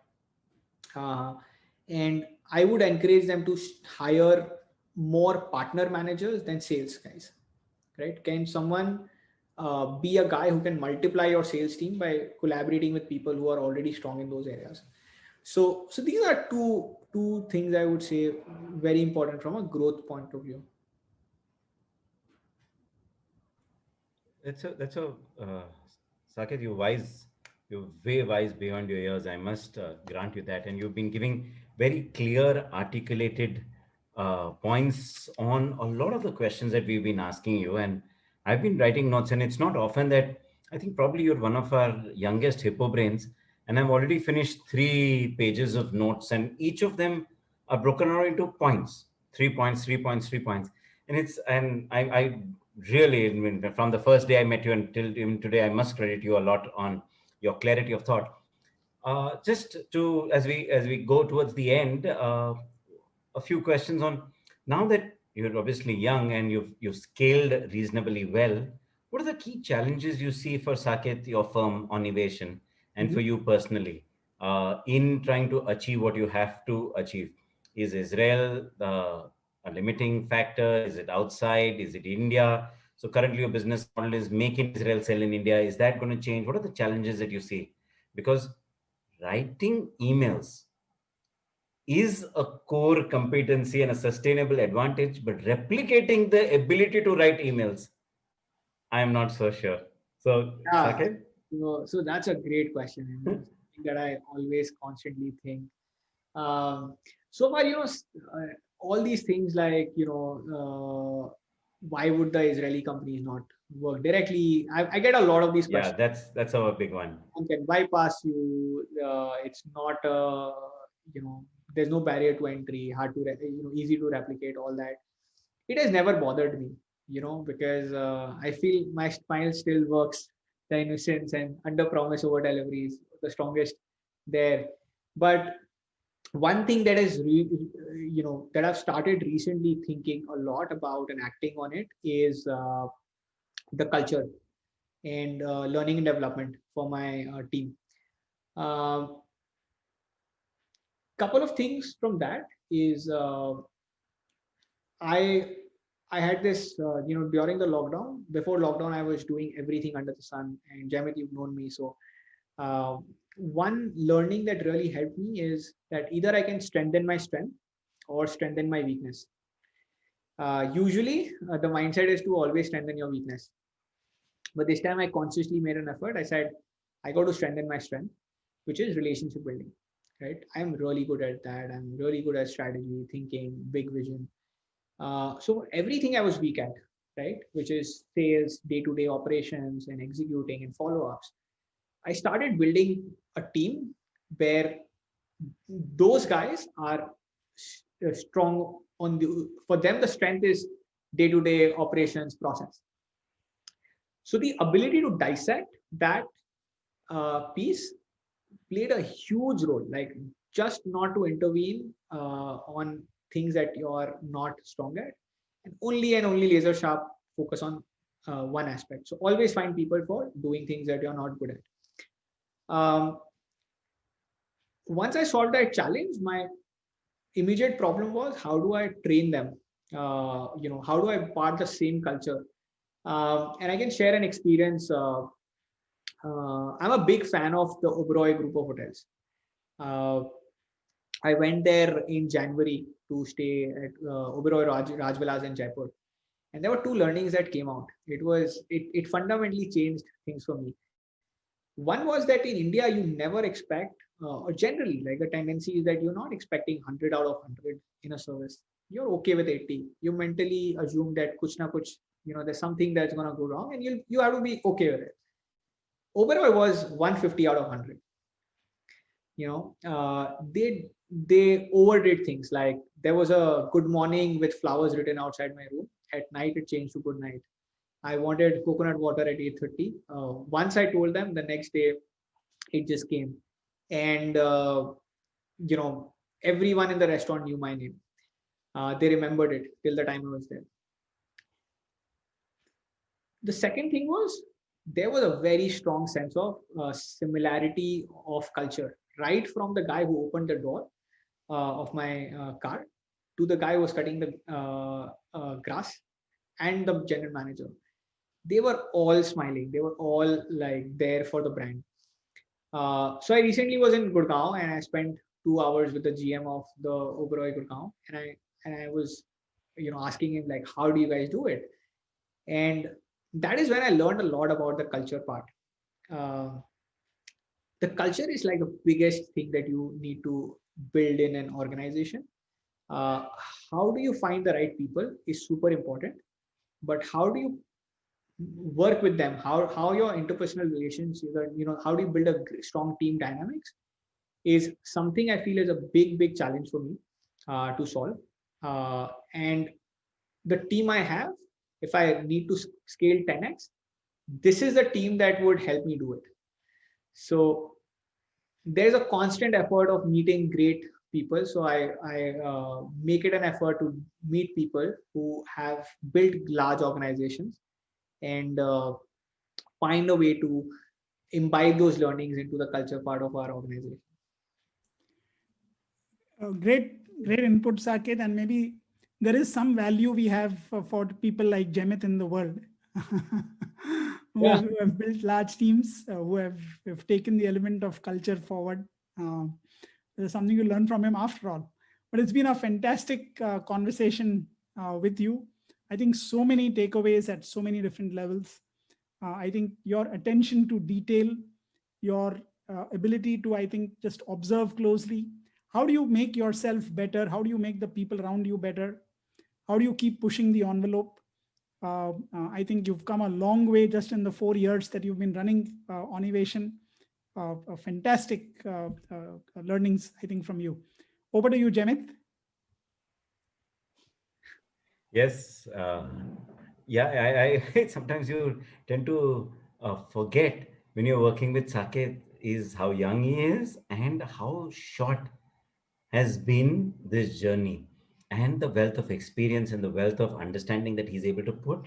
And I would encourage them to hire more partner managers than sales guys, right? Can someone be a guy who can multiply your sales team by collaborating with people who are already strong in those areas? So these are two things I would say very important from a growth point of view. That's a Saket, you're wise. You're way wise beyond your years. I must grant you that. And you've been giving very clear, articulated points on a lot of the questions that we've been asking you. And I've been writing notes, and it's not often that I think probably you're one of our youngest hippo brains. And I've already finished 3 pages of notes, and each of them are broken out into points, 3 points, 3 points, 3 points. And I really, I mean, from the first day I met you until even today, I must credit you a lot on your clarity of thought. Just to as we go towards the end, a few questions on, now that you're obviously young and you've scaled reasonably well. What are the key challenges you see for Saket, your firm, on Ovation, and for Mhm. you personally, in trying to achieve what you have to achieve? Is Israel a limiting factor? Is it outside? Is it India? So currently your business model is make in Israel, sell in India. Is that going to change? What are the challenges that you see? Because writing emails is a core competency and a sustainable advantage, but replicating the ability to write emails, I am not so sure. So, Yeah, Saket? so that's a great question, and something that I always constantly think. So far, all these things like, why would the Israeli companies not work directly? I get a lot of these Yeah, questions. that's our big one. One can bypass you. It's not, there's no barrier to entry, hard to, easy to replicate all that. It has never bothered me, because I feel my smile still works. The innocence and under promise over delivery is the strongest there. But one thing that is that I've started recently thinking a lot about and acting on it is the culture and learning and development for my team. uh, Couple of things from that is, I I had this, during the lockdown. Before lockdown, I was doing everything under the sun. And Jamit, you've known me, so uh, one learning that really helped me is that either I can strengthen my strength or strengthen my weakness. Usually, the mindset is to always strengthen your weakness. But this time, I consciously made an effort. I said, I got to strengthen my strength, which is relationship building. Right? I'm really good at that. I'm really good at strategy, thinking, big vision. So everything I was weak at, right, which is sales, day-to-day operations, and executing and follow-ups. I started building a team where those guys are strong on the. For them, the strength is day-to-day operations process. So the ability to dissect that piece played a huge role. Like, just not to intervene on things that you're not strong at, and only laser sharp focus on one aspect. So always find people for doing things that you're not good at. Once I solved that challenge, my immediate problem was, how do I train them? How do I part the same culture? And I can share an experience. I'm a big fan of the Oberoi group of hotels. Uh, I went there in January to stay at Oberoi Rajvilas in Jaipur, and there were two learnings that came out. It fundamentally changed things for me. One was that in India you never expect, or generally, like, the tendency is that you're not expecting 100 out of 100 in a service. You're okay with 80. You mentally assume that kuch na kuch, there's something that's going to go wrong, and you have to be okay with it. Oberoi was 150 out of 100. They overdid things. Like, there was a good morning with flowers written outside my room. At night it changed to good night. I wanted coconut water at 8:30. Once I told them, the next day it just came. And you know everyone in the restaurant knew my name. They remembered it till the time I was there. The second thing was, there was a very strong sense of similarity of culture, right from the guy who opened the door of my car to the guy who was cutting the grass, and the general manager. They were all smiling. They were all like there for the brand. So I recently was in Gurgaon, and I spent 2 hours with the GM of the Oberoi Gurgaon, and I was, asking him, like, how do you guys do it? And that is when I learned a lot about the culture part. Uh, the culture is like the biggest thing that you need to build in an organization. Uh, how do you find the right people is super important, but how do you work with them? How your interpersonal relations, how do you build a strong team dynamics, is something I feel is a big challenge for me to solve. And the team I have if I need to scale 10x, this is the team that would help me do it. So there's a constant effort of meeting great people. So I make it an effort to meet people who have built large organizations and find a way to imbibe those learnings into the culture part of our organization. Great input, Saket. And maybe there is some value we have for people like Jemith in the world who have built large teams, who have taken the element of culture forward. There's something to learn from him after all. But it's been a fantastic conversation with you. I think so many takeaways at so many different levels. I think your attention to detail, your ability to, I think, just observe closely. How do you make yourself better? How do you make the people around you better? How do you keep pushing the envelope? I think you've come a long way just in the 4 years that you've been running Onivation. Fantastic learnings, I think, from you. Over to you, Jemith. Yes. I sometimes you tend to forget when you're working with Saket is how young he is and how short has been this journey, and the wealth of experience and the wealth of understanding that he's able to put,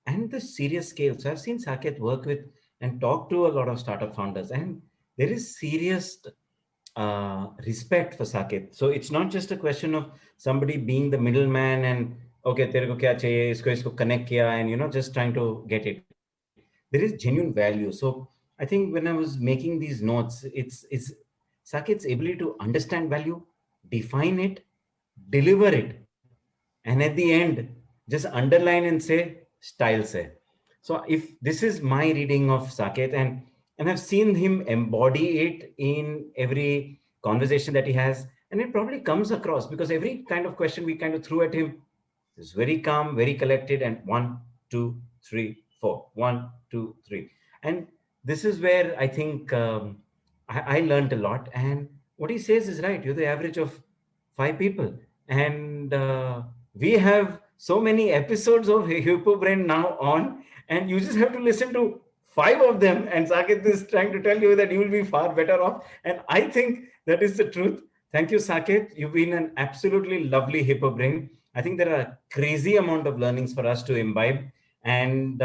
and the serious scale. So I've seen Saket work with and talk to a lot of startup founders, and there is serious respect for Saket. So it's not just a question of somebody being the middleman and okay, tere ko kya chahiye, isko connect kiya, and just trying to get it. There is genuine value. So I think when I was making these notes, it's Saket's ability to understand value, define it, deliver it, and at the end, just underline and say, style se. So if this is my reading of Saket, and I've seen him embody it in every conversation that he has, and it probably comes across because every kind of question we kind of threw at him is very calm, very collected, and 1, 2, 3, 4, 1, 2, 3. And this is where I think I learned a lot. And what he says is right. You're the average of 5 people. And we have so many episodes of HippoBrain now on, and you just have to listen to 5 of them. And Saket is trying to tell you that you will be far better off. And I think that is the truth. Thank you, Saket. You've been an absolutely lovely HippoBrain. I think there are a crazy amount of learnings for us to imbibe. And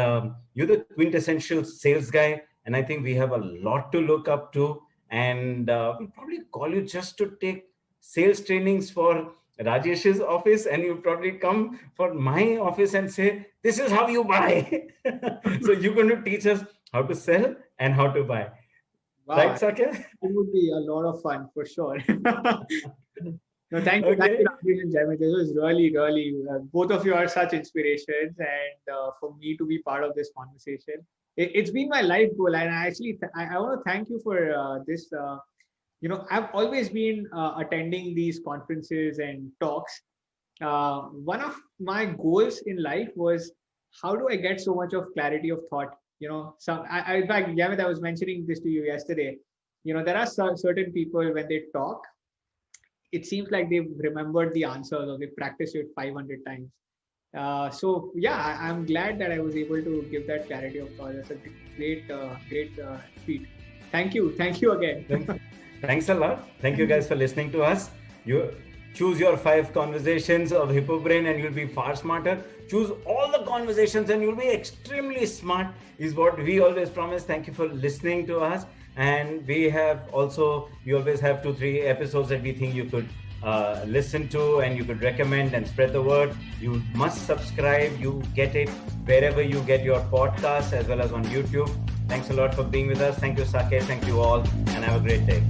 you're the quintessential sales guy. And I think we have a lot to look up to. And we'll probably call you just to take sales trainings for Rajesh's office. And you'll probably come for my office and say, this is how you buy. So you're going to teach us how to sell and how to buy. Wow. Right, Saket? It would be a lot of fun for sure. No, thank you, Rajesh and Jemith. It was really, both of you are such inspirations, and for me to be part of this conversation, it's been my life goal. And I want to thank you for this. I've always been attending these conferences and talks. One of my goals in life was, how do I get so much of clarity of thought? In fact, Jemith, I was mentioning this to you yesterday. There are certain people, when they talk, it seems like they've remembered the answers or they practiced it 500 times. I'm glad that I was able to give that clarity of thought. That's a great feat. Thank you again. Thanks a lot. Thank you guys for listening to us. You choose your 5 conversations of HippoBrain and you'll be far smarter. Choose all the conversations and you'll be extremely smart, is what we always promise. Thank you for listening to us. And we always have 2-3 episodes that we think you could listen to and you could recommend and spread the word. You must subscribe. You get it wherever you get your podcasts, as well as on YouTube. Thanks a lot for being with us. Thank you, Saket. Thank you all, and have a great day.